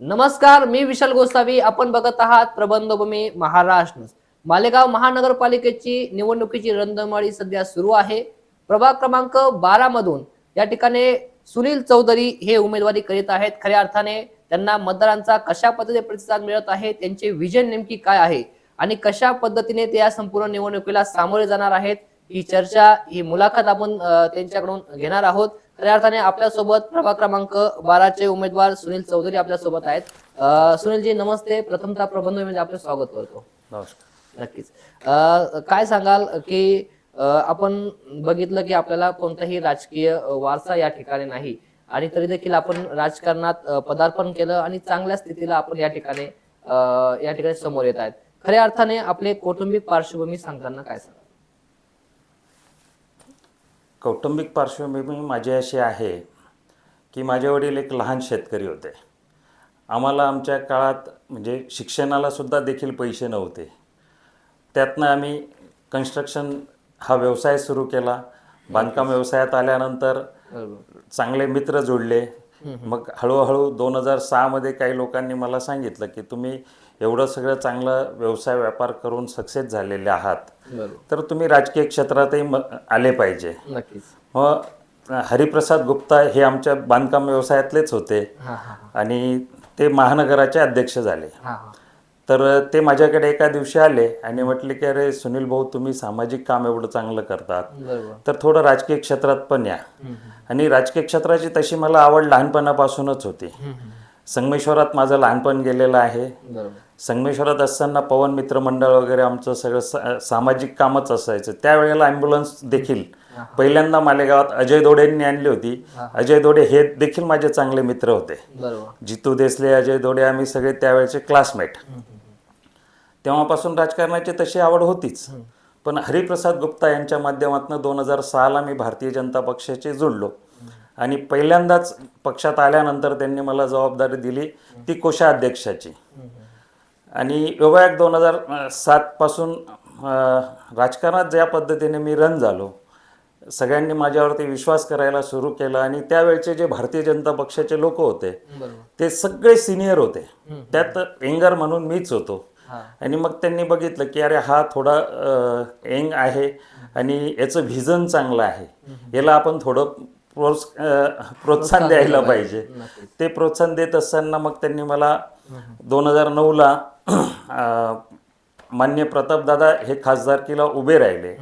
नमस्कार, मी विशाल गोसावी. आपण बघत आहात प्रबंधभूमी महाराष्ट्र. मालेगाव महानगरपालिकेची निवडणुकीची रणधुमाळी सध्या सुरू आहे. प्रभाग क्रमांक 12 मधून या ठिकाणी सुनील चौधरी हे उमेदवारी करीत आहेत. खऱ्या अर्थाने त्यांना मतदारांचा कशा पद्धतीने प्रतिसाद मिळत आहे, त्यांचे विजन नेमकी काय आहे आणि कशा पद्धतीने ते या संपूर्ण निवडणुकीला सामोरे जाणार आहेत, ही चर्चा, ही मुलाखत आपण त्यांच्याकडून घेणार आहोत. खऱ्या अर्थाने आपल्यासोबत प्रभाग क्रमांक 12 चे उमेदवार सुनील चौधरी आपल्यासोबत आहेत. सुनीलजी नमस्ते. प्रथमतः प्रबंधमध्ये आपलं स्वागत करतो. नमस्कार. नक्कीच. काय सांगाल की आपण बघितलं की आपल्याला कोणताही राजकीय वारसा या ठिकाणी नाही आणि तरी देखील आपण राजकारणात पदार्पण केलं आणि चांगल्या स्थितीला आपण या ठिकाणी समोर येत आहेत. खऱ्या अर्थाने आपले कौटुंबिक पार्श्वभूमी सांगताना काय सांगाल? कौटुंबिक पार्श्वभूमी माझी अशी आहे की माझे वडील एक लहान शेतकरी होते. आम्हाला आमच्या काळात म्हणजे शिक्षणाला सुद्धा देखील पैसे नव्हते. त्यातनं आम्ही कन्स्ट्रक्शन हा व्यवसाय सुरू केला. बांधकाम व्यवसायात आल्यानंतर चांगले मित्र जोडले. मग हळूहळू 2006 मध्ये काही लोकांनी मला सांगितलं की तुम्ही एवढं सगळं चांगलं व्यवसाय व्यापार करून सक्सेस झालेले आहात, तर तुम्ही राजकीय क्षेत्रातही आले पाहिजे. मग हरिप्रसाद गुप्ता हे आमच्या बांधकाम व्यवसायातलेच होते आणि ते महानगराचे अध्यक्ष झाले. तर ते माझ्याकडे एका दिवशी आले आणि म्हटले की अरे सुनील भाऊ, तुम्ही सामाजिक काम एवढं चांगलं करतात, तर थोडं राजकीय क्षेत्रात पण या. आणि राजकीय क्षेत्राची तशी मला आवड लहानपणापासूनच होती. संगमेश्वरात माझं लहानपण गेलेलं आहे. संगमेश्वरात असताना पवन मित्र मंडळ वगैरे आमचं सगळं सामाजिक कामच असायचं. त्यावेळेला ॲम्ब्युलन्स देखील पहिल्यांदा मालेगावात अजय दोडेंनी आणली होती. अजय दोडे हे देखील माझे चांगले मित्र होते. जितू देसले, अजय दोडे, आम्ही सगळे त्यावेळेचे क्लासमेट. तेव्हापासून राजकारणाची तशी आवड होतीच. पण हरिप्रसाद गुप्ता यांच्या माध्यमातून 2006ला मी भारतीय जनता पक्षाशी जोडलो आणि पहिल्यांदाच पक्षात आल्यानंतर त्यांनी मला जबाबदारी दिली ती कोषाध्यक्षाची. आणि योगायोग 2007 पासून राजकारणात ज्या पद्धतीने मी रन झालो, सगळ्यांनी माझ्यावरती विश्वास करायला सुरू केला. आणि त्यावेळचे जे भारतीय जनता पक्षाचे लोक होते ते सगळे सिनियर होते. त्यात यंगर म्हणून मीच होतो. आणि मग त्यांनी बघितलं की अरे हा थोडा यंग आहे आणि याचं व्हिजन चांगलं आहे, याला आपण थोडं प्रोत्साहन द्यायला पाहिजे. ते प्रोत्साहन देत असताना मग त्यांनी मला 2009ला मान्य प्रतापदादा हे खासदारकीला उभे राहिले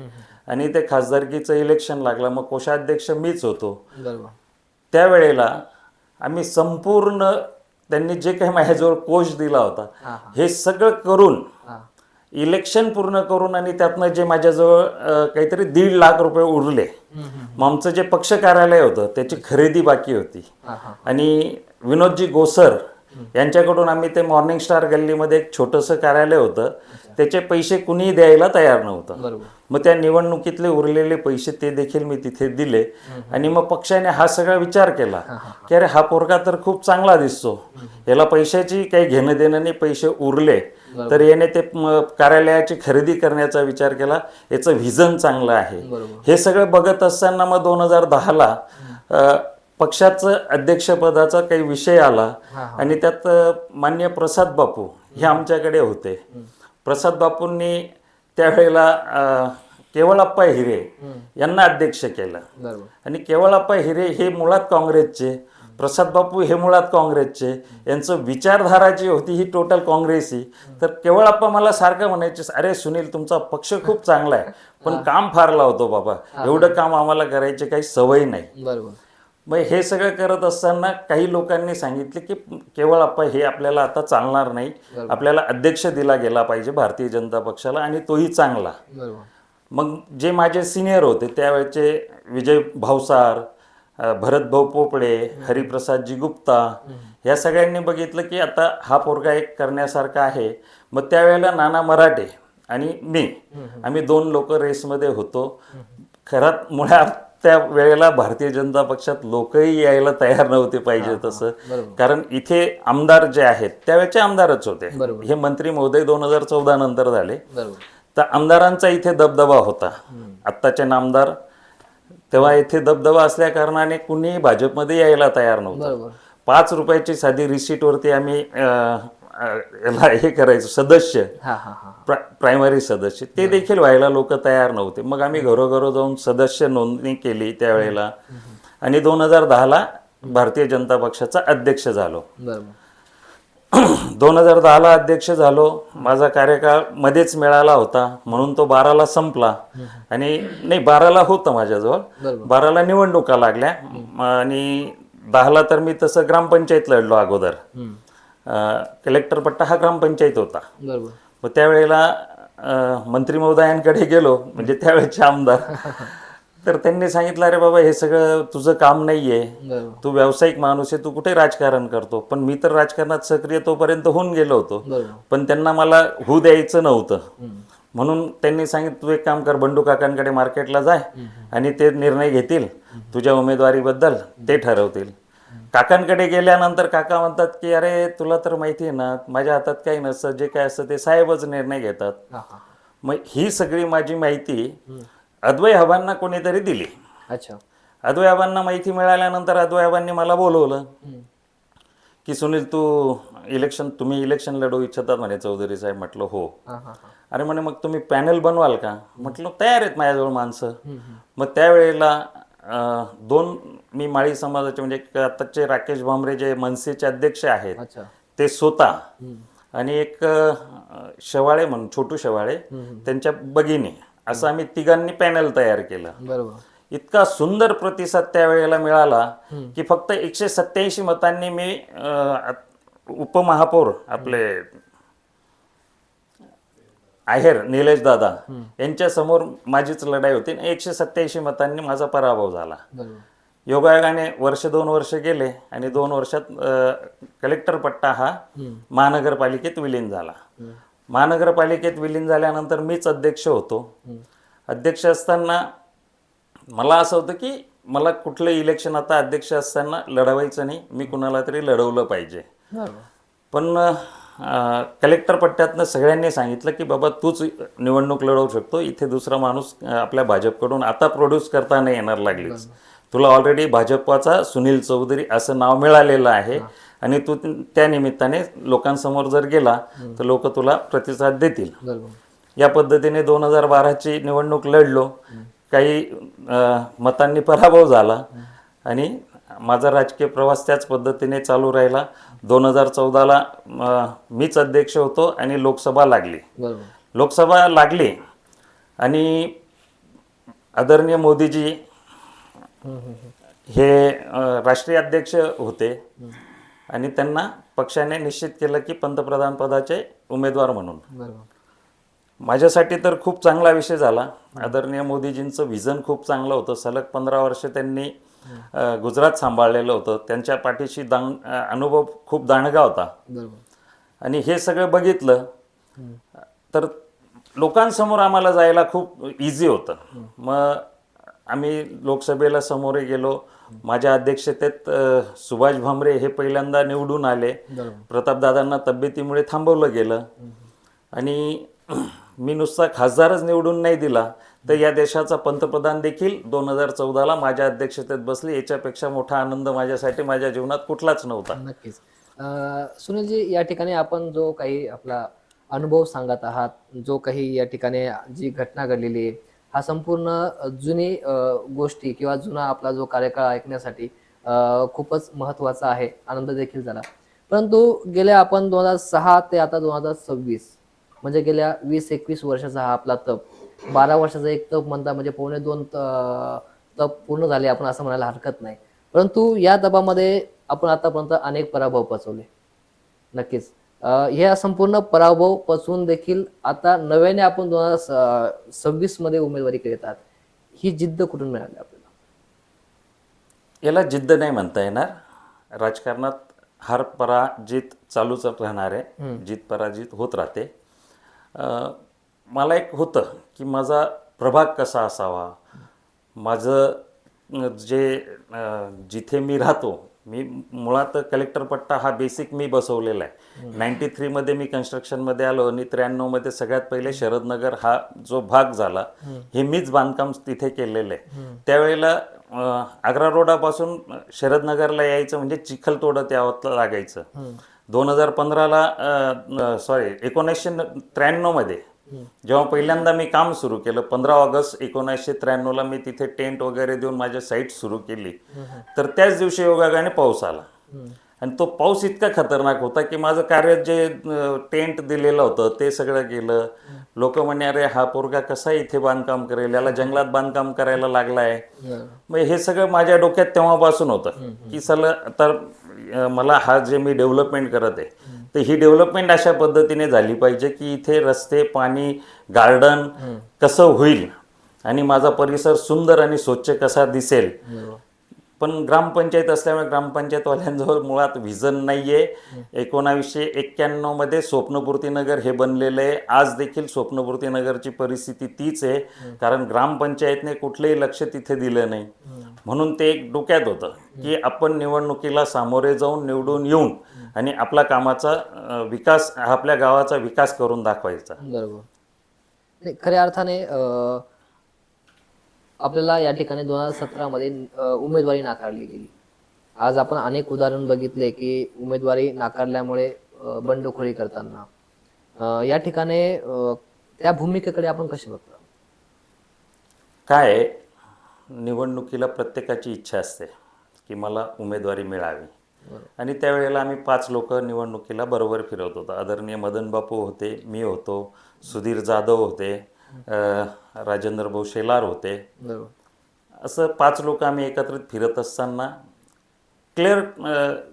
आणि ते खासदारकीचं इलेक्शन लागलं. मग कोषाध्यक्ष मीच होतो. त्यावेळेला आम्ही संपूर्ण, त्यांनी जे काही माझ्याजवळ कोष दिला होता हे सगळं करून इलेक्शन पूर्ण करून आणि त्यातनं जे माझ्याजवळ काहीतरी 1.5 लाख रुपये उरले. मग आमचं जे पक्ष कार्यालय होतं त्याची खरेदी बाकी होती आणि विनोदजी गोसर यांच्याकडून आम्ही ते मॉर्निंग स्टार गल्लीमध्ये एक छोटंसं कार्यालय होतं, त्याचे पैसे कुणीही द्यायला तयार नव्हतं. मग त्या निवडणुकीतले उरलेले पैसे ते देखील मी तिथे दिले. आणि मग पक्षाने हा सगळा विचार केला की अरे हा पोरगा तर खूप चांगला दिसतो, याला पैशाची काही घेणं देणं नाही, पैसे उरले तर याने ते कार्यालयाची खरेदी करण्याचा विचार केला, याचं व्हिजन चांगलं आहे. हे सगळं बघत असताना मग 2010ला पक्षाचं अध्यक्षपदाचा काही विषय आला आणि त्यात मान्य प्रसाद बापू हे आमच्याकडे होते. प्रसाद बापूंनी त्यावेळेला केवळाप्पा हिरे यांना अध्यक्ष केलं. आणि केवळाप्पा हिरे हे मुळात काँग्रेसचे, प्रसाद बापू हे मुळात काँग्रेसचे, यांचं विचारधारा जी होती ही टोटल काँग्रेसी. तर केवळाप्पा मला सारखं म्हणायचे, अरे सुनील तुमचा पक्ष खूप चांगला आहे पण काम फार लावतो बाबा, एवढं काम आम्हाला करायची काही सवय नाही. मग हे सगळं करत असताना काही लोकांनी सांगितले की केवळाप्पा हे आपल्याला आता चालणार नाही, आपल्याला अध्यक्ष दिला गेला पाहिजे भारतीय जनता पक्षाला आणि तोही चांगला. मग जे माझे सिनियर होते त्यावेळेचे विजय भावसार, भरत भाऊ पोपळे, हरिप्रसादजी गुप्ता, या सगळ्यांनी बघितलं की आता हा पोरगा एक करण्यासारखा आहे. मग त्यावेळेला नाना मराठे आणि मी, आम्ही 2 लोक रेसमध्ये होतो. खरात मुळात त्या वेळेला भारतीय जनता पक्षात लोकही यायला तयार नव्हते पाहिजे तसं, कारण इथे आमदार जे आहेत त्यावेळेचे आमदारच होते. हे मंत्री महोदय 2014 नंतर झाले. तर आमदारांचा इथे दबदबा होता. आत्ताचे नामदार तेव्हा इथे दबदबा असल्या कारणाने कुणीही भाजपमध्ये यायला तयार नव्हतं. 5 रुपयाची साधी रिसीटवरती आम्ही याला हे करायचो सदस्य, हा हा हा प्रायमरी सदस्य, ते देखील व्हायला लोक तयार नव्हते. मग आम्ही घरोघरो जाऊन सदस्य नोंदणी केली त्यावेळेला आणि 2010ला भारतीय जनता पक्षाचा अध्यक्ष झालो. बरोबर 2010ला अध्यक्ष झालो. माझा कार्यकाळ मध्येच मिळाला होता म्हणून तो 12ला संपला. आणि नाही 12ला होतं माझ्याजवळ, बरोबर 12ला निवडणुका लागल्या आणि 10ला तर मी तसं ग्रामपंचायत लढलो अगोदर. कलेक्टर पट्टा हा ग्रामपंचायत होता. बरोबर मग त्यावेळेला मंत्री महोदयांकडे गेलो, म्हणजे त्यावेळेचे आमदार, तर त्यांनी सांगितलं अरे बाबा हे सगळं तुझं काम नाही आहे, बरोबर तू व्यावसायिक माणूस आहे, तू कुठे राजकारण करतो. पण मी तर राजकारणात सक्रिय तोपर्यंत होऊन गेलो होतो, बरोबर पण त्यांना मला होऊ द्यायचं नव्हतं. म्हणून त्यांनी सांगितलं तू एक काम कर, बंडू काकांकडे मार्केटला जाय आणि ते निर्णय घेतील तुझ्या उमेदवारीबद्दल, ते ठरवतील. काकांकडे गेल्यानंतर काका म्हणतात की अरे तुला तर माहिती आहे ना, माझ्या हातात काही नसतं, जे काय असतं ते साहेबच निर्णय घेतात. हा हा मग ही सगळी माझी माहिती अद्वै आबांना कोणीतरी दिली. अच्छा अद्वै आबांना माहिती मिळाल्यानंतर अद्वै आबांनी मला बोलवलं की सुनील तू तुम्ही इलेक्शन लढवू इच्छितात म्हणे चौधरी साहेब. म्हटलं हो. हा हा हा अरे म्हणे मग तुम्ही पॅनल बनवाल का? म्हटलं तयार आहेत माझ्याजवळ माणसं. मग त्यावेळेला 2 मी माळी समाजाचे म्हणजे आताचे राकेश भांबरे जे मनसेचे अध्यक्ष आहेत अच्छा ते स्वतः आणि एक शेवाळे म्हणून छोटू शेवाळे त्यांच्या भगिनी, असं आम्ही तिघांनी पॅनल तयार केलं. बरोबर इतका सुंदर प्रतिसाद त्यावेळेला मिळाला की फक्त 187 मतांनी मी उपमहापौर आपले आहेर निलेश दादा यांच्या समोर माझीच लढाई होती. 187 मतांनी माझा पराभव झाला. बरोबर योगायोगाने 1-2 वर्ष गेले आणि 2 वर्षात कलेक्टर पट्टा हा महानगरपालिकेत विलीन झाला. महानगरपालिकेत विलीन झाल्यानंतर मीच अध्यक्ष होतो. अध्यक्ष असताना मला असं होतं की मला कुठलं इलेक्शन आता अध्यक्ष असताना लढवायचं नाही, मी कुणाला तरी लढवलं पाहिजे. बरोबर पण कलेक्टर पट्ट्यातनं सगळ्यांनी सांगितलं की बाबा तूच निवडणूक लढवू शकतो, इथे दुसरा माणूस आपल्या भाजपकडून आता प्रोड्यूस करता नाही येणार लागलीच. तुला ऑलरेडी भाजपाचा सुनील चौधरी असं नाव मिळालेलं आहे आणि तू त्या निमित्ताने लोकांसमोर जर गेला तर लोक तुला प्रतिसाद देतील. बरोबर या पद्धतीने 2012ची निवडणूक लढलो. काही मतांनी पराभव झाला आणि माझा राजकीय प्रवास त्याच पद्धतीने चालू राहिला. 2014ला मीच अध्यक्ष होतो आणि लोकसभा लागली. बरोबर लोकसभा लागली आणि आदरणीय मोदीजी हे राष्ट्रीय अध्यक्ष होते आणि त्यांना पक्षाने निश्चित केलं की पंतप्रधान पदाचे उमेदवार म्हणून. बरोबर माझ्यासाठी तर खूप चांगला विषय झाला. आदरणीय मोदीजींचं व्हिजन खूप चांगलं होतं. सलग 15 वर्ष त्यांनी गुजरात सांभाळलेलं होतं. त्यांच्या पाठीशी अनुभव खूप दांडगा होता. बरोबर आणि हे सगळं बघितलं तर लोकांसमोर आम्हाला जायला खूप इझी होतं. मग आम्ही लोकसभेला सामोरे गेलो. माझ्या अध्यक्षतेत सुभाष भामरे हे पहिल्यांदा निवडून आले. प्रतापदादांना तब्येतीमुळे थांबवलं गेलं आणि मी नुसता खासदारच निवडून नाही दिला तर या देशाचा पंतप्रधान देखील 2014ला माझ्या अध्यक्षतेत बसले. याच्यापेक्षा मोठा आनंद माझ्यासाठी माझ्या जीवनात कुठलाच नव्हता. नक्कीच. सुनीलजी, या ठिकाणी आपण जो काही आपला अनुभव सांगत आहात, जो काही या ठिकाणी जी घटना घडलेली आहे, हा संपूर्ण जुनी गोष्टी किंवा जुना आपला जो कार्यकाळ ऐकण्यासाठी खूपच महत्त्वाचा आहे. आनंद देखील झाला. परंतु गेल्या आपण 2006 ते आता 2026 म्हणजे गेल्या 20-21 वर्षाचा हा आपला तप, 12 वर्षाचा एक तप म्हणता म्हणजे 2.5 तप पूर्ण झाले आपण असं म्हणायला हरकत नाही. परंतु या तपामध्ये आपण आतापर्यंत अनेक पराभव पचवले. नक्कीच ह्या संपूर्ण पराभव पचवून देखील आता नव्याने आपण 2026 मध्ये उमेदवारी करीत आहात. ही जिद्द कुठून मिळाली आपल्याला? याला जिद्द नाही म्हणता येणार. राजकारणात हार पराजित चालूच राहणार आहे. जित पराजित होत राहते. मला एक होतं की माझा प्रभाग कसा असावा, माझं जिथे मी राहतो, मी मुळात कलेक्टर पट्टा हा बेसिक मी बसवलेला आहे. 93 मध्ये मी कन्स्ट्रक्शनमध्ये आलो आणि 93 मध्ये सगळ्यात पहिले शरदनगर हा जो भाग झाला हे मीच बांधकाम तिथे केलेलं आहे. त्यावेळेला आग्रा रोडापासून शरदनगरला यायचं म्हणजे चिखलतोडत यावं लागायचं. 2015ला सॉरी 1993मध्ये जेव्हा पहिल्यांदा मी काम सुरू केलं, 15 ऑगस्ट 1993ला मी तिथे टेंट वगैरे देऊन माझी साईट सुरू केली. तर त्याच दिवशी योगायोगाने पाऊस आला आणि तो पाऊस इतका खतरनाक होता की माझं कार्य जे टेंट दिलेलं होतं ते सगळं गेलं. लोक म्हणे अरे हा पोरगा कसा इथे बांधकाम करेल, याला जंगलात बांधकाम करायला लागलाय. मग हे सगळं माझ्या डोक्यात तेव्हापासून होतं की तर मला हा जे मी डेव्हलपमेंट करत आहे तर ही डेव्हलपमेंट अशा पद्धतीने झाली पाहिजे की इथे रस्ते, पाणी, गार्डन कसं होईल आणि माझा परिसर सुंदर आणि स्वच्छ कसा दिसेल. पण ग्रामपंचायत असल्यामुळे ग्रामपंचायतवाल्यांजवळ मुळात व्हिजन नाही आहे. 1991मध्ये स्वप्नपूर्ती नगर हे बनलेलं आहे. आज देखील स्वप्नपूर्ती नगरची परिस्थिती तीच आहे, कारण ग्रामपंचायतने कुठलंही लक्ष तिथे दिलं नाही. म्हणून ते एक डोक्यात होतं की आपण निवडणुकीला सामोरे जाऊन निवडून येऊन आणि आपला कामाचा विकास, आपल्या गावाचा विकास करून दाखवायचा. बरोबर. नाही, खऱ्या अर्थाने आपल्याला या ठिकाणी 2017 मध्ये उमेदवारी नाकारली गेली. आज आपण अनेक उदाहरण बघितले की उमेदवारी नाकारल्यामुळे बंडखोरी करताना या ठिकाणी त्या भूमिकेकडे आपण कसे बघतो? काय निवडणुकीला प्रत्येकाची इच्छा असते की मला उमेदवारी मिळावी आणि त्यावेळेला आम्ही 5 लोक निवडणुकीला बरोबर फिरवत होतो. आदरणीय मदन बापू होते, मी होतो, सुधीर जाधव होते, राजेंद्र भाऊ शेलार होते. असं 5 लोक आम्ही एकत्रित फिरत असताना क्लिअर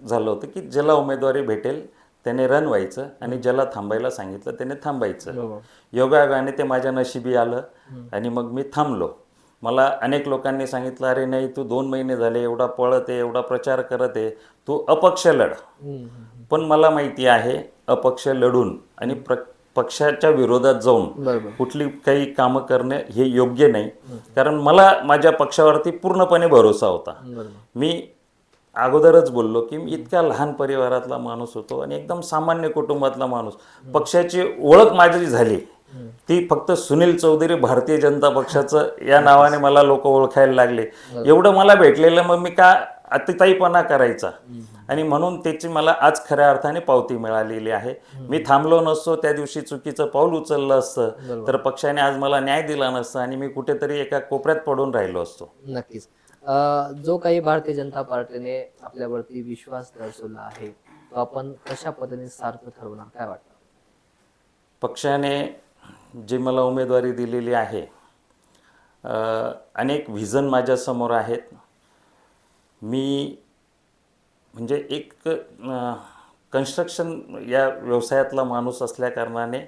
झालं होतं की ज्याला उमेदवारी भेटेल त्याने रन व्हायचं आणि ज्याला थांबायला सांगितलं त्याने थांबायचं. योगायोगाने ते माझ्या नशिबी आलं आणि मग मी थांबलो. मला अनेक लोकांनी सांगितलं अरे नाही तू 2 महिने झाले एवढा पळत आहे, एवढा प्रचार करत आहे, तू अपक्ष लढ. पण मला माहिती आहे अपक्ष लढून आणि पक्षाच्या विरोधात जाऊन कुठली काही कामं करणे हे योग्य नाही. कारण मला माझ्या पक्षावरती पूर्णपणे भरोसा होता. मी अगोदरच बोललो की मी इतक्या लहान परिवारातला माणूस होतो आणि एकदम सामान्य कुटुंबातला माणूस. पक्षाची ओळख माझी झाली ती फक्त सुनील चौधरी भारतीय जनता पक्षाचं या नावाने मला लोक ओळखायला लागले. एवढं मला भेटलेलं, मग मी का अतिताईपणा करायचा. आणि म्हणून त्याची मला आज खऱ्या अर्थाने पावती मिळालेली आहे. मी थांबलो नसतो, त्या दिवशी चुकीचं पाऊल उचललं असतं तर पक्षाने आज मला न्याय दिला नसता आणि मी कुठेतरी एका कोपऱ्यात पडून राहिलो असतो. नक्कीच. जो काही भारतीय जनता पार्टीने आपल्यावरती विश्वास दर्शवला आहे तो आपण कशा पद्धतीने सार्थ ठरवणार, काय वाटतं? पक्षाने जी मला उमेदवारी दिलेली आहे, अनेक व्हिजन माझ्यासमोर आहेत. मी म्हणजे एक कन्स्ट्रक्शन या व्यवसायातला माणूस असल्या कारणाने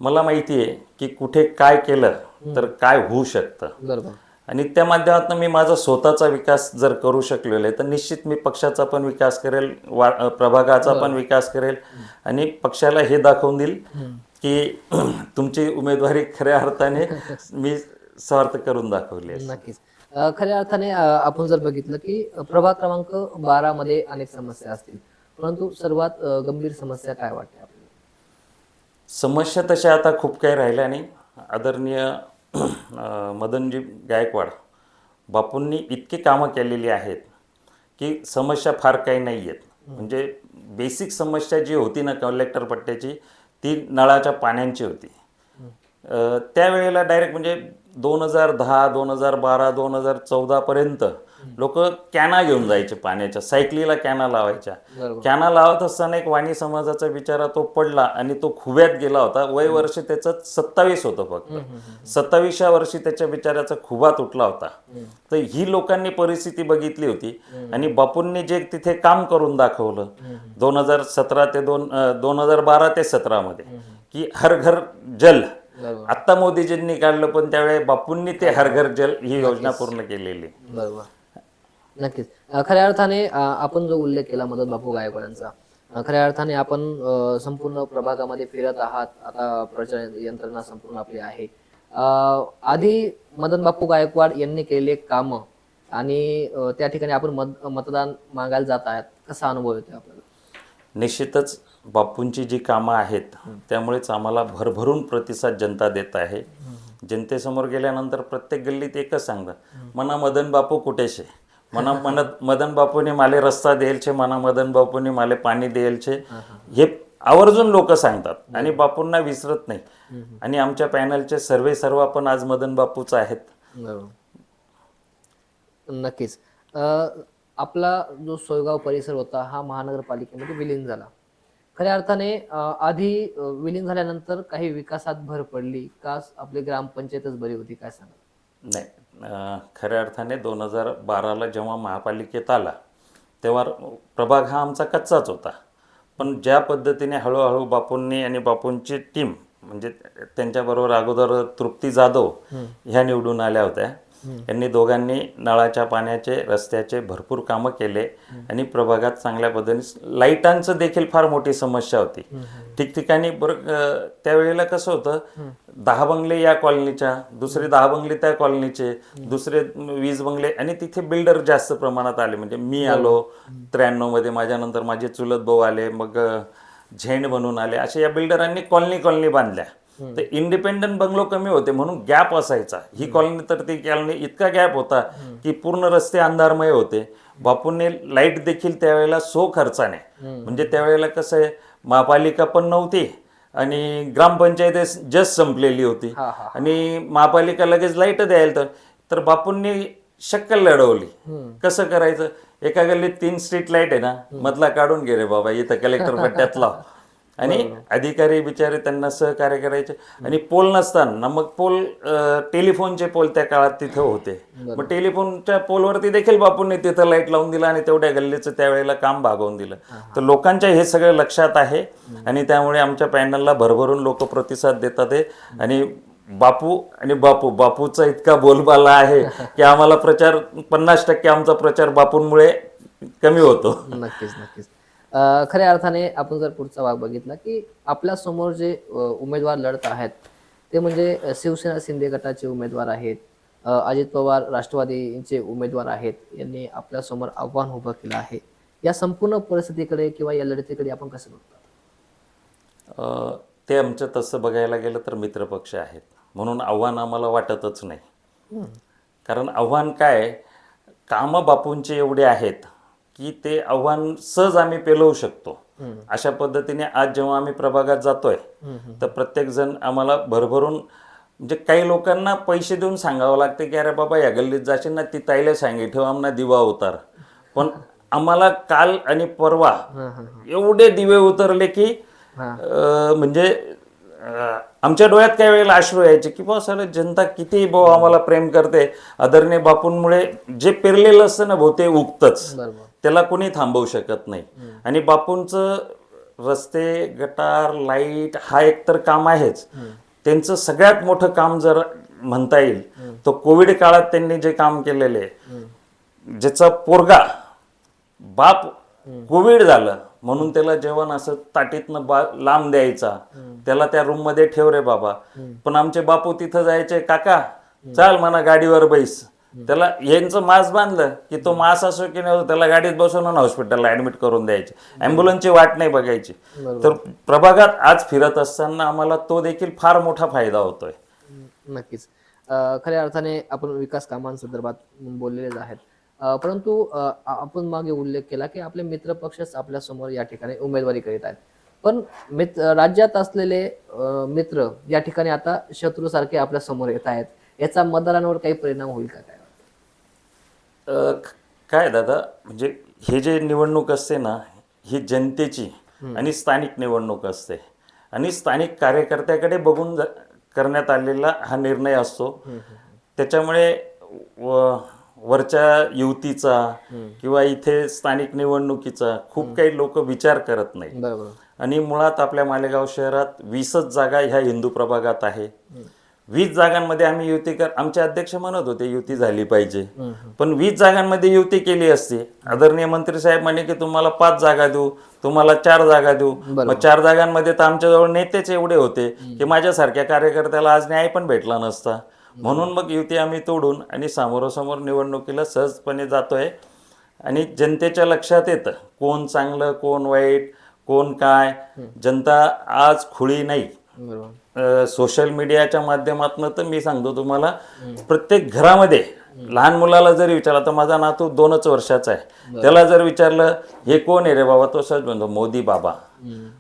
मला माहिती आहे की कुठे काय केलं तर काय होऊ शकतं. बरोबर. आणि त्या माध्यमातून मी माझा स्वतःचा विकास जर करू शकलेलो आहे तर निश्चित मी पक्षाचा पण विकास करेल, प्रभागाचा पण विकास करेल आणि पक्षाला हे दाखवून देईल की तुमची उमेदवारी खऱ्या अर्थाने मी स्वार्थ करून दाखवली आहे. नक्कीच. खऱ्या अर्थाने आपण जर बघितलं की प्रभाग क्रमांक 12 मध्ये अनेक समस्या असतील, परंतु सर्वात गंभीर समस्या काय वाटते आपल्याला? समस्या तशा आता खूप काही राहिल्या नाही. आदरणीय मदनजी गायकवाड बापूंनी इतकी कामं केलेली आहेत की समस्या फार काही नाही आहेत. म्हणजे बेसिक समस्या जी होती ना कलेक्टर पट्ट्याची, ती नळाच्या पाण्याची होती. त्यावेळेला डायरेक्ट म्हणजे 2010, 2012, 2014 पर्यंत लोक कॅना घेऊन जायचे पाण्याच्या, सायकलीला कॅना लावायच्या. कॅना लावत असताना एक वाणी समाजाचा बिचारा तो पडला आणि तो खुब्यात गेला होता. वय वर्ष त्याचं 27 होतं फक्त. 27व्या वर्षी त्याच्या बिचाऱ्याचा खुबा तुटला होता. तर ही लोकांनी परिस्थिती बघितली होती आणि बापूंनी जे तिथे काम करून दाखवलं 2017 ते 2012 ते 17 मध्ये की हर घर जल. आता मोदीजींनी काढलं पण त्यावेळी बापूंनी ते हर घर जल ही योजना पूर्ण केलेली. बरोबर. नक्कीच. खऱ्या अर्थाने आपण जो उल्लेख केला मदन बापू गायकवाडांचा, खऱ्या अर्थाने आपण संपूर्ण प्रभागामध्ये फिरत आहात. आता प्रचार यंत्रणा संपूर्ण आपली आहे. आधी मदन बापू गायकवाड यांनी केलेले काम आणि त्या ठिकाणी आपण मतदान मागायला जात आहात, कसा अनुभव येतो आपल्याला? निश्चितच बापूंची जी कामं आहेत त्यामुळेच आम्हाला भरभरून प्रतिसाद जनता देत आहे. जनतेसमोर गेल्यानंतर प्रत्येक गल्लीत एकच सांगतात, मना मदन बापू कुठे छे, मदन बापूने माले रस्ता देईल छे, मना मदन बापूने माले पाणी देईल छे, हे आवर्जून लोक सांगतात आणि बापूंना विसरत नाही. आणि आमच्या पॅनलचे सर्व आपण आज मदन बापूच आहेत. नक्कीच. आपला जो सोयगाव परिसर होता हा महानगरपालिकेमध्ये विलीन झाला. खऱ्या अर्थाने आधी विलीन झाल्यानंतर काही विकासात भर पडली का आपली ग्रामपंचायतच बरी होती, काय सांगा? नाही, खऱ्या अर्थाने 2012ला जेव्हा महापालिकेत आला तेव्हा प्रभाग हा आमचा कच्चाच होता. पण ज्या पद्धतीने हळूहळू बापूंनी आणि बापूंची टीम म्हणजे त्यांच्याबरोबर अगोदर तृप्ती जाधव ह्या निवडून आल्या होत्या. यांनी दोघांनी नळाच्या पाण्याचे रस्त्याचे भरपूर कामं केले आणि प्रभागात चांगल्या पद्धतीने लाईटांचं देखील फार मोठी समस्या होती ठिकठिकाणी. बरं त्यावेळेला कसं होतं, 10 बंगले या कॉलनीच्या, दुसरे 10 बंगले त्या कॉलनीचे, दुसरे 20 बंगले, आणि तिथे बिल्डर जास्त प्रमाणात आले. म्हणजे मी आलो 93 मध्ये, माझ्यानंतर माझे चुलत भाऊ आले, मग झेंड बनून आले, असे या बिल्डरांनी कॉलनी बांधल्या. तर इंडिपेंडंट बंगलो कमी होते म्हणून गॅप असायचा. ही कॉलनी तर ती कॉलनी इतका गॅप होता की पूर्ण रस्ते अंधारमय होते. बापूंनी लाईट देखील त्यावेळेला खर्चाने, म्हणजे त्यावेळेला कसं आहे, महापालिका पण नव्हती आणि ग्रामपंचायत जस्ट संपलेली होती आणि महापालिका लगेच लाईट द्यायला, तर बापूंनी शक्कल लढवली. कसं करायचं, एका गल्लीत 3 स्ट्रीट लाईट आहे ना, मधला काढून घे रे बाबा, इथं कलेक्टर पट्ट्यात लाव. आणि अधिकारी बिचारे त्यांना सहकार्य करायचे. आणि पोल नसताना मग पोल, टेलिफोनचे पोल त्या काळात तिथं होते, मग टेलिफोनच्या पोलवरती देखील बापूंनी तिथं लाईट लावून दिला आणि तेवढ्या गल्लीचं त्यावेळेला काम भागवून दिलं. तर लोकांच्या हे सगळं लक्षात आहे आणि त्यामुळे आमच्या पॅनलला भरभरून लोक प्रतिसाद देतात आहे. आणि बापूचा इतका बोलबाला आहे की आम्हाला प्रचार 50% आमचा प्रचार बापूंमुळे कमी होतो. नक्कीच. खऱ्या अर्थाने आपण जर पुढचा भाग बघितला की आपल्या समोर जे उमेदवार लढत आहेत ते म्हणजे शिवसेना शिंदे गटाचे उमेदवार आहेत, अजित पवार राष्ट्रवादीचे उमेदवार आहेत. यांनी आपल्या समोर आव्हान उभं केलं आहे. या संपूर्ण परिस्थितीकडे किंवा या लढतीकडे आपण कसं बघतो? ते आमचं तसं बघायला गेलं तर मित्रपक्ष आहेत म्हणून आव्हान आम्हाला वाटतच नाही. कारण आव्हान काय, कामं बापूंचे एवढे आहेत की ते आव्हान सहज आम्ही पेलवू शकतो. अशा पद्धतीने आज जेव्हा आम्ही प्रभागात जातोय तर प्रत्येक जण आम्हाला भरभरून, म्हणजे काही लोकांना पैसे देऊन सांगावं लागते की अरे बाबा या गल्लीत जाशील ना, ती ताईला सांगितलं आम्हाला दिवा उतार. पण आम्हाला काल आणि परवा एवढे दिवे उतरले की म्हणजे आमच्या डोळ्यात काही वेळेला अश्रू यायचे की बा सर जनता किती आम्हाला प्रेम करते. आदरणीय बापूंमुळे जे पेरलेलं असतं ना भाऊ ते उगतच, त्याला कोणी थांबवू शकत नाही. आणि बापूंचं रस्ते, गटार, लाईट हा एक तर काम आहेच. त्यांचं सगळ्यात मोठं काम जर म्हणता येईल तर कोविड काळात त्यांनी जे काम केलेले, ज्याचा पोरगा बाप कोविड झालं म्हणून त्याला जेवण असं ताटीतनं लांब द्यायचा, त्याला त्या रूम मध्ये ठेव रे बाबा. पण आमचे बापू तिथं जायचे, काका चाल म्हणा गाडीवर बैस, त्याला यांचं मास्क बांधलं की तो मास्क असो की नाही त्याला गाडीत बसवून हॉस्पिटलला ऍडमिट करून द्यायचे, ॲम्ब्युलन्सची वाट नाही बघायची. तर प्रभागात आज फिरत असताना आम्हाला तो देखील फार मोठा फायदा होतोय. नक्कीच. खऱ्या अर्थाने आपण विकास कामांसंदर्भात बोललेलेच आहेत, परंतु आपण मागे उल्लेख केला की आपले मित्र पक्षच आपल्या समोर या ठिकाणी उमेदवारी करीत आहेत. पण राज्यात असलेले मित्र या ठिकाणी आता शत्रू सारखे आपल्या समोर येत आहेत. याचा मतदारांवर काही परिणाम होईल का? काय दादा, म्हणजे हे जे निवडणूक असते ना ही जनतेची आणि स्थानिक निवडणूक असते आणि स्थानिक कार्यकर्त्याकडे बघून करण्यात आलेला हा निर्णय असतो. त्याच्यामुळे वरच्या युतीचा किंवा इथे स्थानिक निवडणुकीचा खूप काही लोक विचार करत नाही. आणि मुळात आपल्या मालेगाव शहरात 20च जागा ह्या हिंदू प्रभागात आहे. 20 जागांमध्ये आम्ही युती आमचे अध्यक्ष म्हणत होते युती झाली पाहिजे, पण 20 जागांमध्ये युती केली असती. आदरणीय मंत्री साहेब म्हणे की तुम्हाला 5 जागा देऊ, तुम्हाला 4 जागा देऊ. मग 4 जागांमध्ये तर आमच्याजवळ नेतेच एवढे होते की माझ्यासारख्या कार्यकर्त्याला आज न्याय पण भेटला नसता. म्हणून मग युती आम्ही तोडून आणि समोरासमोर निवडणुकीला सहजपणे जातोय. आणि जनतेच्या लक्षात येतं कोण चांगलं कोण वाईट कोण काय. जनता आज खुळी नाही. सोशल मीडियाच्या माध्यमातून तर मी सांगतो तुम्हाला, प्रत्येक घरामध्ये लहान मुलाला जरी विचारलं, तर माझा नातू 2च वर्षाचा आहे, त्याला जर विचारलं हे कोण आहे रे बाबा, तो सहज म्हणतो मोदी बाबा.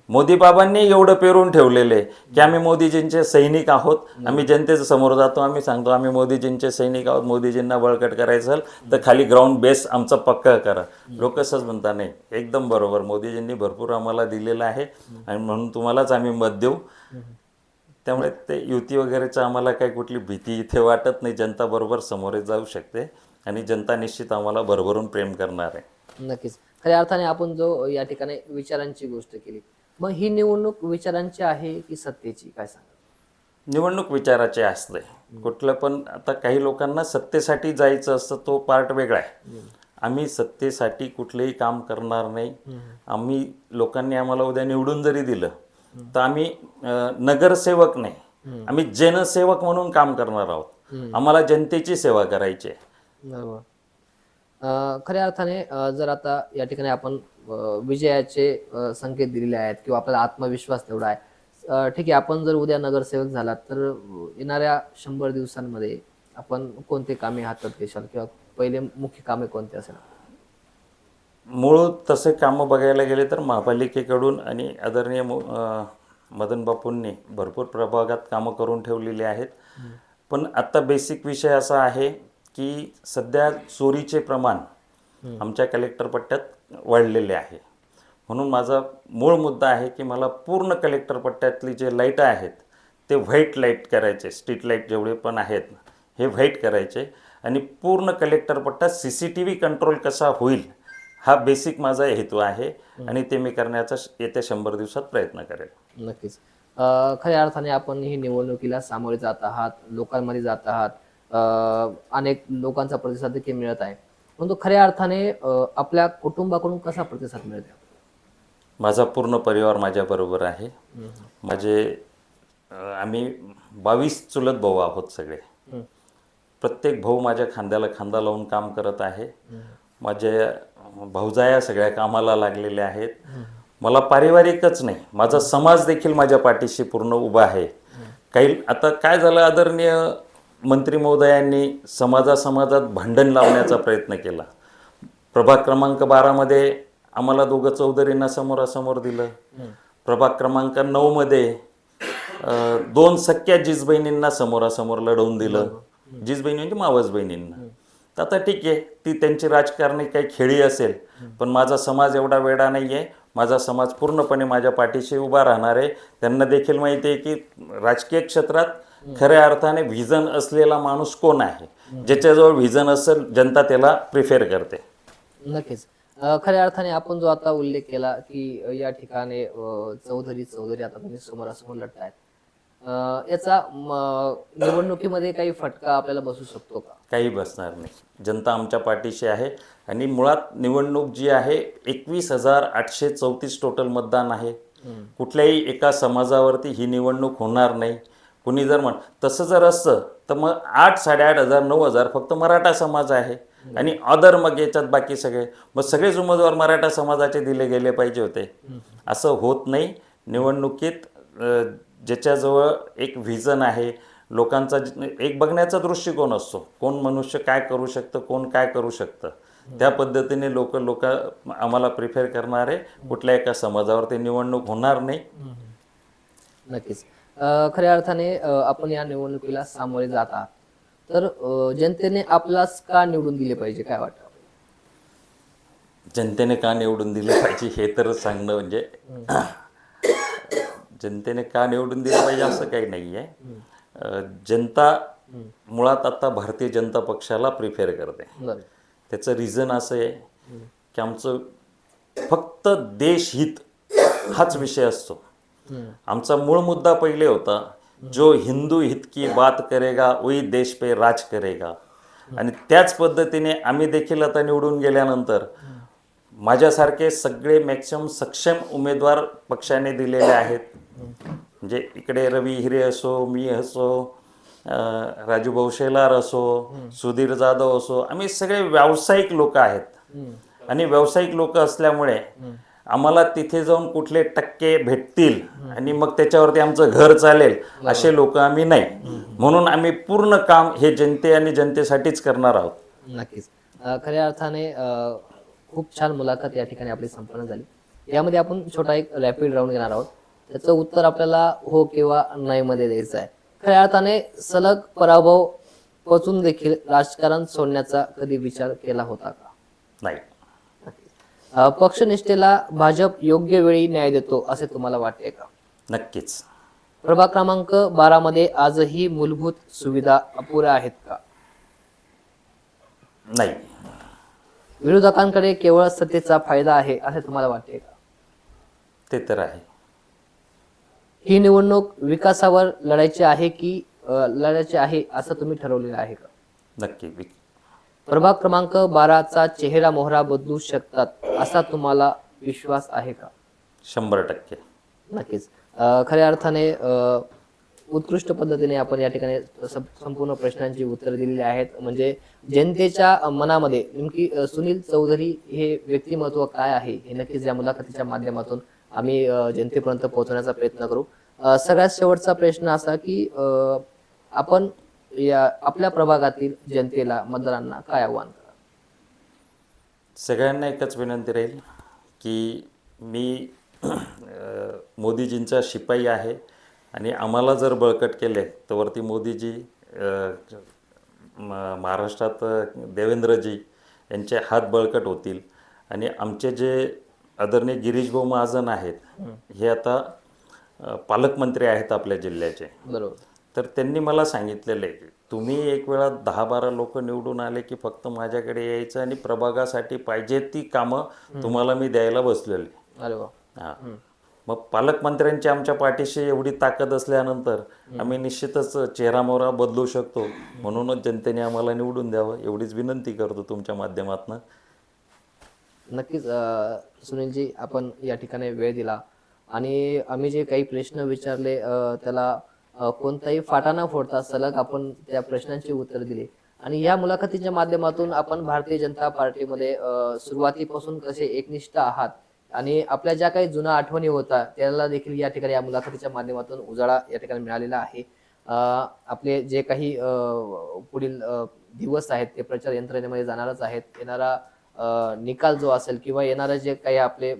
मोदी बाबांनी एवढं पेरून ठेवलेलं आहे की आम्ही मोदीजींचे सैनिक आहोत. आम्ही जनतेच्या समोर जातो, आम्ही सांगतो आम्ही मोदीजींचे सैनिक आहोत, मोदीजींना बळकट करायचं तर खाली ग्राउंड बेस आमचा पक्का करा. लोक असंच म्हणतात, नाही एकदम बरोबर, मोदीजींनी भरपूर आम्हाला दिलेलं आहे आणि म्हणून तुम्हालाच आम्ही मत देऊ. त्यामुळे ते युती वगैरेचं आम्हाला काही कुठली भीती इथे वाटत नाही. जनता बरोबर समोरे जाऊ शकते आणि जनता निश्चित आम्हाला भरभरून प्रेम करणार आहे. नक्कीच. खऱ्या अर्थाने आपण जो या ठिकाणी विचारांची गोष्ट केली, मग ही निवडणूक विचारांची आहे की सत्तेची, काय सांगा? निवडणूक विचाराची असते. कुठलं पण, आता काही लोकांना सत्तेसाठी जायचं असतं, तो पार्ट वेगळा आहे. आम्ही सत्तेसाठी कुठलेही काम करणार नाही. आम्ही, लोकांनी आम्हाला उद्या निवडून जरी दिलं तर आम्ही नगरसेवक नाही, आम्ही जनसेवक म्हणून काम करणार आहोत. आम्हाला जनतेची सेवा करायची आहे. बरोबर. खऱ्या अर्थाने जर आता या ठिकाणी आपण विजयाचे संकेत दिलेले आहेत किंवा आपला आत्मविश्वास तेवढा आहे, ठीक आहे, आपण जर उद्या नगरसेवक झालात तर येणाऱ्या 100 दिवसांमध्ये आपण कोणते कामे हातात घेशाल किंवा पहिले मुख्य कामे कोणते असेल? मूळ तसे कामं बघायला गेले तर महापालिकेकडून आणि आदरणीय मदन बापूंनी भरपूर प्रभागात कामं करून ठेवलेली आहेत. पण आता बेसिक विषय असा आहे की सध्या चोरीचे प्रमाण आमच्या कलेक्टर पट्ट्यात वाढलेले आहे. म्हणून माझा मूळ मुद्दा आहे की मला पूर्ण कलेक्टर पट्ट्यातली जे लाईट आहेत ते व्हाईट लाईट करायचे. स्ट्रीट लाईट जेवढे पण आहेत हे व्हाईट करायचे आणि पूर्ण कलेक्टर पट्ट्यात CCTV कंट्रोल कसा होईल हा बेसिक माझा हेतू आहे आणि ते मी करण्याचा येत्या 100 दिवसात प्रयत्न करेल. नक्कीच. खऱ्या अर्थाने आपण ही निवडणुकीला सामोरे जात आहात, लोकांमध्ये जात आहात, अनेक लोकांचा प्रतिसाद देखील मिळत आहे, परंतु खऱ्या अर्थाने आपल्या कुटुंबाकडून कसा प्रतिसाद मिळत आहे? माझा पूर्ण परिवार माझ्याबरोबर आहे. आम्ही 22 चुलत भाऊ आहोत सगळे. प्रत्येक भाऊ माझ्या खांद्याला खांदा लावून काम करत आहे. माझे भाऊजाया सगळ्या कामाला लागलेल्या आहेत. मला पारिवारिकच नाही, माझा समाज देखील माझ्या पाठीशी पूर्ण उभा आहे. काही आता काय झालं, आदरणीय मंत्री महोदयांनी समाजात भांडण लावण्याचा प्रयत्न केला. प्रभाग क्रमांक 12मध्ये आम्हाला दोघं चौधरींना समोरासमोर दिलं. प्रभाग क्रमांक 9मध्ये 2 सख्या जिजबहिणींना समोरासमोर लढवून दिलं. जिजबहिणी म्हणजे मावस बहिणींना. तर आता ठीक आहे, ती त्यांची राजकारणी काही खेळी असेल, पण माझा समाज एवढा वेडा नाही आहे. माझा समाज पूर्णपणे माझ्या पाठीशी उभा राहणार आहे. त्यांना देखील माहिती आहे की राजकीय क्षेत्रात खऱ्या अर्थाने व्हिजन असलेला माणूस कोण आहे. ज्याच्याजवळ व्हिजन असेल जनता त्याला प्रिफेर करते. नक्कीच. खऱ्या अर्थाने आपण जो आता उल्लेख केला की या ठिकाणी चौधरी आता तुम्ही समोरासमोर लढतायत, याचा निवडणुकीमध्ये काही फटका आपल्याला बसू शकतो का? काही बसणार नाही. जनता आमच्या पाठीशी आहे आणि मुळात निवडणूक जी आहे 21,834 टोटल मतदान आहे. कुठल्याही एका समाजावरती ही निवडणूक होणार नाही. कुणी जर तसं जर असतं तर मग 8, 8,500, 9,000 फक्त मराठा समाज आहे आणि अदर मग याच्यात बाकी सगळे, मग सगळेच उमेदवार मराठा समाजाचे दिले गेले पाहिजे होते. असं होत नाही. निवडणुकीत ज्याच्याजवळ एक व्हिजन आहे, लोकांचा एक बघण्याचा दृष्टिकोन असतो, कोण मनुष्य काय करू शकतं, कोण काय करू शकतं, त्या पद्धतीने लोक आम्हाला प्रिफेअर करणारे. कुठल्या एका समाजावर ते निवडणूक होणार नाही. नक्कीच. खऱ्या अर्थाने आपण या निवडणुकीला सामोरे जात आहात, तर जनतेने आपलाच का निवडून दिले पाहिजे, काय वाटतं? जनतेने का निवडून दिले पाहिजे हे तर सांगणं म्हणजे जनतेने का निवडून दिलं पाहिजे असं काही नाही आहे. जनता मुळात आता भारतीय जनता पक्षाला प्रिफेअर करते. त्याचं रिझन असं आहे की आमचं फक्त देशहित हाच विषय असतो. आमचा मूळ मुद्दा पहिले होता, जो हिंदू हित की बात करेगा वही देश पे राज करेगा. आणि त्याच पद्धतीने आम्ही देखील आता निवडून गेल्यानंतर माझ्यासारखे सगळे मॅक्सिमम सक्षम उमेदवार पक्षाने दिलेले आहेत. म्हणजे इकडे रवी हिरे असो, मी असो, राजूभाऊ शेलार असो, सुधीर जाधव असो, आम्ही सगळे व्यावसायिक लोक आहेत. आणि व्यावसायिक लोक असल्यामुळे आम्हाला तिथे जाऊन कुठले टक्के भेटतील आणि मग त्याच्यावरती आमचं घर चालेल असे लोक आम्ही नाही. म्हणून आम्ही पूर्ण काम हे जनते आणि जनतेसाठीच करणार आहोत. नक्कीच. खऱ्या अर्थाने खूप छान मुलाखत या ठिकाणी आपली संपन्न झाली. यामध्ये आपण छोटा एक रॅपिड राऊंड घेणार आहोत. त्याचं उत्तर आपल्याला हो किंवा नाही मध्ये द्यायचं आहे. खऱ्या अर्थाने सलग पराभव पचून देखील राजकारण सोडण्याचा कधी विचार केला होता का? नाही. पक्षनिष्ठेला भाजप योग्य वेळी न्याय देतो असे तुम्हाला वाटते का? नक्कीच. प्रभाग क्रमांक 12 मध्ये आजही मूलभूत सुविधा अपुऱ्या आहेत का? नाही. विरोधकांकडे केवळ सत्तेचा फायदा आहे असे तुम्हाला वाटते का? ते तर आहे. ही निवडणूक विकासावर लढायची आहे की लढायची आहे असं तुम्ही ठरवलेलं आहे का? नक्की. प्रभाग क्रमांक 12 चा चेहरा मोहरा बदलू शकतात असा तुम्हाला विश्वास आहे का? 100%. नक्कीच. खऱ्या अर्थाने उत्कृष्ट पद्धतीने आपण या ठिकाणी संपूर्ण प्रश्नांची उत्तर दिलेली आहेत. म्हणजे जनतेच्या मनामध्ये नेमकी सुनील चौधरी हे व्यक्तिमत्व काय आहे हे नक्कीच या मुलाखतीच्या माध्यमातून आम्ही जनतेपर्यंत पोहोचवण्याचा प्रयत्न करू. सगळ्यात शेवटचा प्रश्न असा की आपण या आपल्या प्रभागातील जनतेला मतदारांना काय आव्हान करा? सगळ्यांना एकच विनंती राहील की मी मोदीजींचा शिपाई आहे आणि आम्हाला जर बळकट केले तर वरती मोदीजी महाराष्ट्रात देवेंद्रजी यांचे हात बळकट होतील आणि आमचे जे आदरणीय गिरीश भाऊ महाजन आहेत हे आता पालकमंत्री आहेत आपल्या जिल्ह्याचे. बरोबर. तर त्यांनी मला सांगितलेलं आहे की तुम्ही एक वेळा 10-12 लोक निवडून आले की फक्त माझ्याकडे यायचं आणि प्रभागासाठी पाहिजे ती कामं तुम्हाला मी द्यायला बसलेले. अरे वा. हां. मग पालकमंत्र्यांची आमच्या पाठीशी एवढी ताकद असल्यानंतर आम्ही निश्चितच चेहरामोहरा बदलू शकतो. म्हणूनच जनतेने आम्हाला निवडून द्यावं एवढीच विनंती करतो तुमच्या माध्यमातून. नक्कीच सुनीलजी आपण या ठिकाणी वेळ दिला आणि आम्ही जे काही प्रश्न विचारले त्याला कोणताही फाटा न फोडता सलग आपण त्या प्रश्नांची उत्तर दिली आणि या मुलाखतीच्या माध्यमातून आपण भारतीय जनता पार्टीमध्ये सुरुवातीपासून कसे एकनिष्ठ आहात आणि आपल्या ज्या काही जुन्या आठवणी होत्या त्याला देखील या ठिकाणी या मुलाखतीच्या माध्यमातून उजाळा या ठिकाणी मिळालेला आहे. आपले जे काही पुढील दिवस आहेत ते प्रचार यंत्रणेमध्ये जाणारच आहेत. येणारा निकाल जो असेल किंवा येणारं जे काही आपले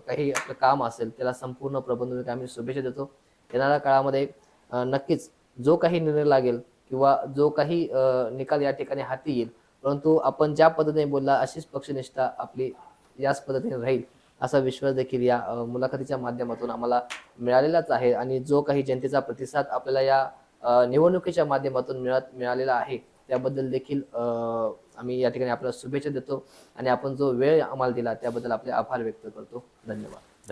काही आपलं काम असेल त्याला संपूर्ण प्रबंधक आम्ही शुभेच्छा देतो. येणाऱ्या काळामध्ये नक्कीच जो काही निर्णय लागेल किंवा जो काही निकाल या ठिकाणी हाती येईल परंतु आपण ज्या पद्धतीने बोलला अशीच पक्षनिष्ठा आपली याच पद्धतीने राहील असा विश्वास देखील या मुलाखतीच्या माध्यमातून आम्हाला मिळालेलाच आहे आणि जो काही जनतेचा प्रतिसाद आपल्याला या निवडणुकीच्या माध्यमातून मिळालेला आहे त्याबद्दल देखील आम्ही या ठिकाणी आपल्याला शुभेच्छा देतो आणि आपण जो वेळ आम्हाला दिला त्याबद्दल आपले आभार व्यक्त करतो. धन्यवाद.